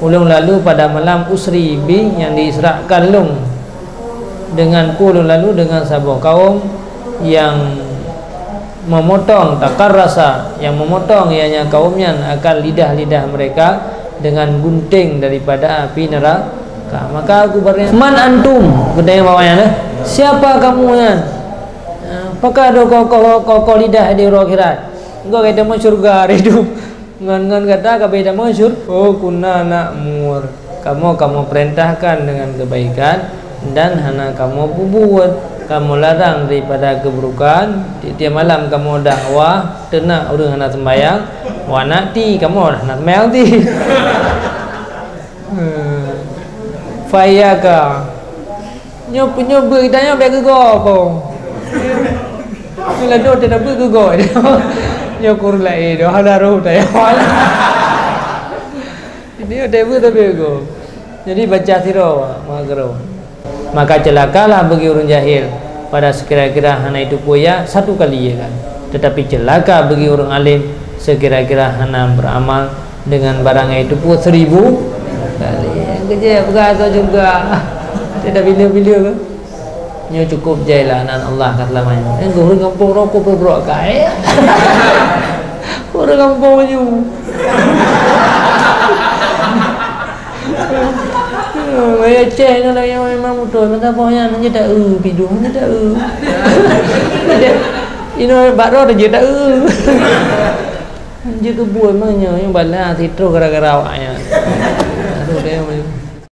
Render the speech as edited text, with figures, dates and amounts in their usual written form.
ulun lalu pada malam usri bi yang diisrakan lung dengan ulun lalu dengan sebuah kaum yang memotong takar rasa, yang memotong ianya kaumnya akan lidah-lidah mereka dengan gunting daripada api neraka. Maka aku bertanya, man antum? Bertanya bawahnya, siapa kamu ya? Apakah ada kau lidah di akhirat? Engkau kata mau surga hidup. Ngan kata kabeh mau syur. Oh kunna na'mur. Kamu perintahkan dengan kebaikan dan hana kamu buat. Kamu larang daripada keburukan. Tiap malam kamu dakwah, tenak orang hendak sembahyang, wa nati kamu nak sembahyang ti. Fayaka. Nyoba tanya beg go apa? Bila do tidak beg go. Nyokur lai do hadaru tanya. Ini ada beg go. Jadi baca siro magro. Maka celakalah bagi orang jahil pada sekira-kira hana itu puya satu kali ya kan. Tetapi celaka bagi orang alim sekira-kira hana beramal dengan barang itu pun 1000 kali. Kerja berkata juga tidak bila-bila ke. Nyo cukup jailah anak Allah kat lamanya. Orang kampung rokok berbrok kai. Orang kampung nyo. Maya cek kalau yang memang betul mata pohnya nanti tak pidung nanti tak ini baru ada je tak je kebuai maknya yang balas itu gara-gara awaknya